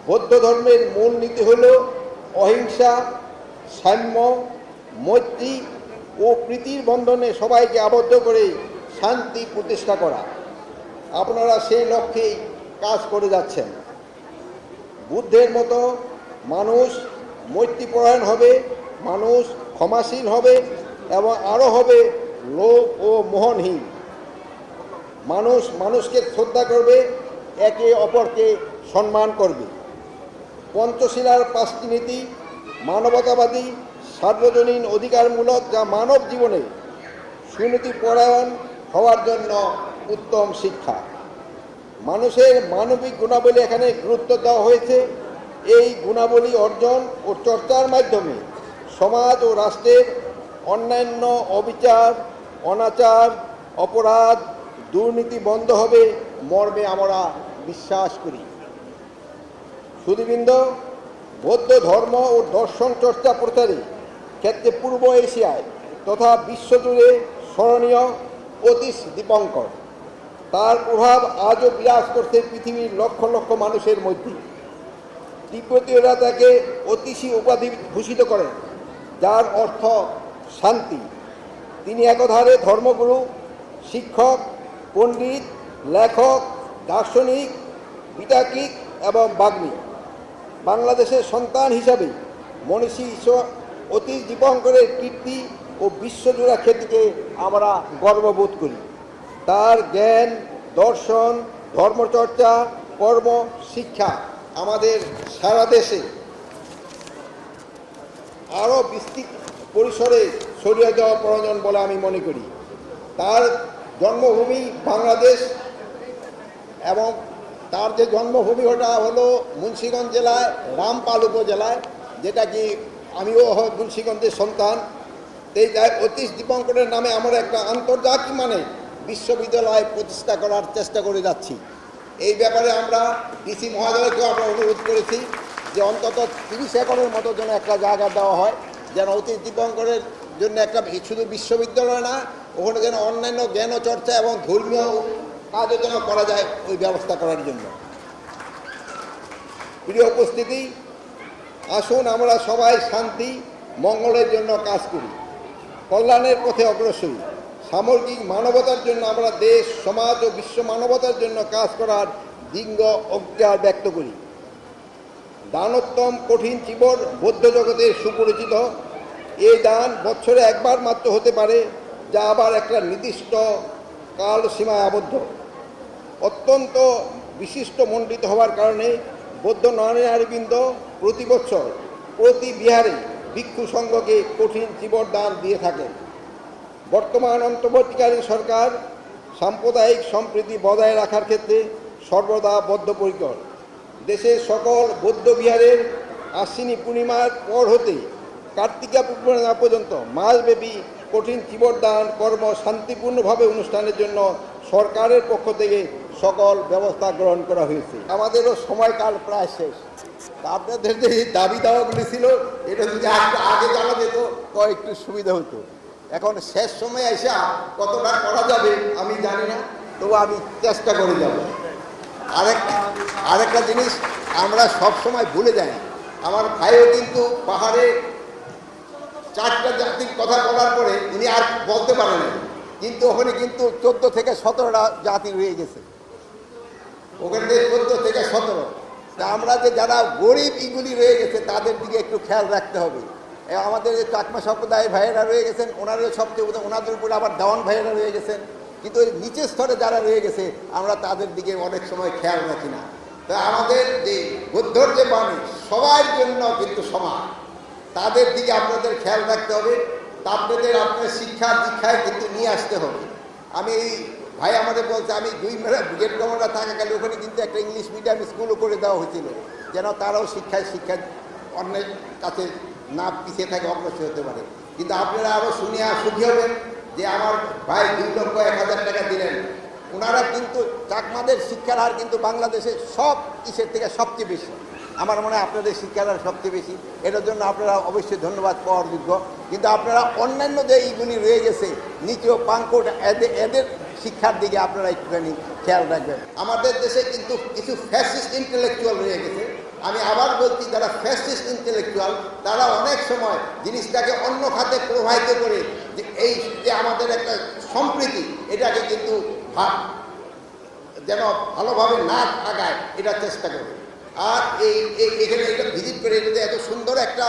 বৌদ্ধ ধর্মের মূল নীতি হল অহিংসা, সাম্য, মৈত্রী ও প্রীতির বন্ধনে সবাইকে আবদ্ধ করে শান্তি প্রতিষ্ঠা করা। আপনারা সেই লক্ষ্যেই কাজ করে যাচ্ছেন। বুদ্ধের মতো মানুষ মৈত্রীপরায়ণ হবে, মানুষ ক্ষমাশীল হবে এবং আরও হবে লোভ ও মোহনহীন। মানুষ মানুষকে শ্রদ্ধা করবে, একে অপরকে সম্মান করবে। পঞ্চশীলার 5টি নীতি মানবতাবাদী, সার্বজনীন অধিকারমূলক, যা মানব জীবনে সুনীতিপরায়ণ হওয়ার জন্য উত্তম শিক্ষা। মানুষের মানবিক গুণাবলী এখানে গুরুত্ব দেওয়া হয়েছে। এই গুণাবলী অর্জন ও চর্চার মাধ্যমে সমাজ ও রাষ্ট্রের অন্যান্য অবিচার, অনাচার, অপরাধ, দুর্নীতি বন্ধ হবে মর্মে আমরা বিশ্বাস করি। সুধীবৃন্দ, বৌদ্ধ ধর্ম ও দর্শন চর্চা প্রচারে ক্ষেত্রে পূর্ব এশিয়ায় তথা বিশ্বজুড়ে স্মরণীয়, অতীশ দীপঙ্কর। তার প্রভাব আজও বিরাজ করছে পৃথিবীর লক্ষ লক্ষ মানুষের মধ্যে। তিব্বতীয়রা তাকে অতীশী উপাধি ভূষিত করেন, যার অর্থ শান্তি। তিনি একধারে ধর্মগুরু, শিক্ষক, পণ্ডিত, লেখক, দার্শনিক, বিতার্কিক এবং বাগ্মী। বাংলাদেশের সন্তান হিসাবে মনীষী অতীশ দীপঙ্করের কীর্তি ও বিশ্বজোড়া খ্যাতিকে আমরা গর্ববোধ করি। তার জ্ঞান, দর্শন, ধর্মচর্চা, কর্ম, শিক্ষা আমাদের সারা দেশে আরও বিস্তৃত পরিসরে ছড়িয়ে দেওয়া প্রয়োজন বলে আমি মনে করি। তার জন্মভূমি বাংলাদেশ এবং তার যে জন্মভূমি ওটা হলো মুন্সিগঞ্জ জেলায় রামপাল উপজেলায়, যেটা কি আমিও মুন্সিগঞ্জের সন্তান। এই অতীশ দীপঙ্করের নামে আমরা একটা আন্তর্জাতিক মানে বিশ্ববিদ্যালয় প্রতিষ্ঠা করার চেষ্টা করে যাচ্ছি। এই ব্যাপারে আমরা ডিসি মহোদয়কেও আমরা অনুরোধ করেছি যে অন্তত 30 একরের মতো যেন একটা জায়গা দেওয়া হয়, যেন অতীশ দীপঙ্করের জন্য একটা শুধু বিশ্ববিদ্যালয় না, ওখানে যেন অন্যান্য জ্ঞান চর্চা এবং ধর্মীয় কাজও যেন করা যায়, ওই ব্যবস্থা করার জন্য। প্রিয় উপস্থিতি, আসুন আমরা সবাই শান্তি মঙ্গলের জন্য কাজ করি, কল্যাণের পথে অগ্রসর। সামগ্রিক মানবতার জন্য আমরা দেশ, সমাজ ও বিশ্ব মানবতার জন্য কাজ করার দৃঢ় অঙ্গীকার ব্যক্ত করি। দানোত্তম কঠিন চিবর বৌদ্ধ জগতে সুপরিচিত। এই দান বছরে একবার মাত্র হতে পারে, যা আবার একটা নির্দিষ্ট কাল সীমায় আবদ্ধ। অত্যন্ত বিশিষ্ট মণ্ডিত হওয়ার কারণে বৌদ্ধ নরনারীবৃন্দ প্রতি বছর প্রতি বিহারে ভিক্ষু সংঘকে কঠিন চিবর দান দিয়ে থাকেন। বর্তমান অন্তর্বর্তীকালীন সরকার সাম্প্রদায়িক সম্প্রীতি বজায় রাখার ক্ষেত্রে সর্বদা বদ্ধপরিকর। দেশের সকল বৌদ্ধ বিহারের আশ্বিনী পূর্ণিমার পর হতে কার্তিকা পূর্ণিমা পর্যন্ত মাসব্যাপী কঠিন চিবর দান কর্ম শান্তিপূর্ণভাবে অনুষ্ঠানের জন্য সরকারের পক্ষ থেকে সকল ব্যবস্থা গ্রহণ করা হয়েছে। আমাদেরও সময়কাল প্রায় শেষ। আপনাদের যে দাবি দাওয়াগুলি ছিল, এটা যদি আগে জানা যেত তো একটু সুবিধা হতো। এখন শেষ সময় এসে কতটা করা যাবে আমি জানি না, তবু আমি চেষ্টা করে যাব। আরেকটা জিনিস আমরা সব সময় ভুলে যাই, আমার ভাইও কিন্তু পাহাড়ে 4টা জাতির কথা বলার পরে উনি আর বলতে পারেন না, কিন্তু ওখানে কিন্তু 14 থেকে 17টা জাতি রয়ে গেছে। ওখানে 14 থেকে 17। তা আমরা যে যারা গরিব ইগুলি রয়ে গেছে তাদের দিকে একটু খেয়াল রাখতে হবে। আমাদের যে চাকমা সম্প্রদায়ের ভাইয়েরা রয়ে গেছেন, ওনারও সবচেয়ে ওনাদের উপরে আবার দেওয়ান ভাইয়েরা রয়ে গেছেন, কিন্তু ওই নিচের স্তরে যারা রয়ে গেছে আমরা তাদের দিকে অনেক সময় খেয়াল রাখি না। তা আমাদের যে বৌদ্ধর যে বাণী সবার জন্য কিন্তু সমান, তাদের দিকে আপনাদের খেয়াল রাখতে হবে। আপনাদের শিক্ষা দীক্ষায় কিন্তু নিয়ে আসতে হবে। আমি ভাই আমাদের বলছে, আমি 2 মেলা গেট কমান্ডার থাকাকালে ওখানে কিন্তু একটা ইংলিশ মিডিয়াম স্কুলও করে দেওয়া হয়েছিল, যেন তারাও শিক্ষায় অন্যের কাছে না পিছিয়ে থাকে, অগ্রসর হতে পারে। কিন্তু আপনারা আরও শুনিয়া সুখী হবেন যে আমার ভাই 2,01,000 টাকা দিলেন। ওনারা কিন্তু চাকমাদের শিক্ষার হার কিন্তু বাংলাদেশে সব কিসের থেকে সবচেয়ে বেশি। আমার মনে হয় আপনাদের শিক্ষার হার সবচেয়ে বেশি। এটার জন্য আপনারা অবশ্যই ধন্যবাদ পাওয়ার যোগ্য। কিন্তু আপনারা অন্যান্য যে এইগুলি রয়ে গেছে নিচেও পাঙ্কট, এদের শিক্ষার দিকে আপনারা একটুখানি খেয়াল রাখবেন। আমাদের দেশে কিন্তু কিছু ফ্যাসিস্ট ইন্টেলেকচুয়াল রয়ে গেছে, আমি আবার বলছি, যারা ফ্যাসিস্ট ইন্টেলেকচুয়াল তারা অনেক সময় জিনিসটাকে অন্য খাতে প্রবাহিত করে যে এই যে আমাদের একটা সম্প্রীতি, এটাকে কিন্তু যেন ভালোভাবে না আগায় এটা চেষ্টা করে। আর এখানে এটা ভিজিট করে এটা এত সুন্দর একটা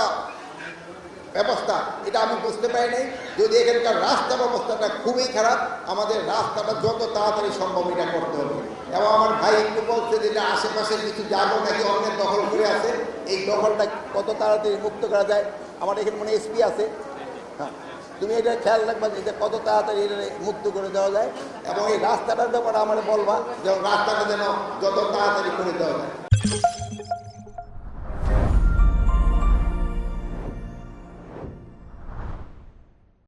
ব্যবস্থা, এটা আমি বুঝতে পারি নাই। যদি এখানকার রাস্তা ব্যবস্থাটা খুবই খারাপ, আমাদের রাস্তাটা যত তাড়াতাড়ি সম্ভব এটা করতে হবে। এবং আমার ভাই একটু বলছে যে এটা আশেপাশের কিছু জায়গা নাকি অনেক দখল করে আছে, এই দখলটা কত তাড়াতাড়ি মুক্ত করা যায়। আমার এখানে মনে এসপি আছে, হ্যাঁ, তুমি এটা খেয়াল রাখবা যে এটা কত তাড়াতাড়ি এটা মুক্ত করে দেওয়া যায়। এবং এই রাস্তাটার ব্যাপারে আমার বলবা যে রাস্তাটা যেন যত তাড়াতাড়ি করে দেওয়া যায়।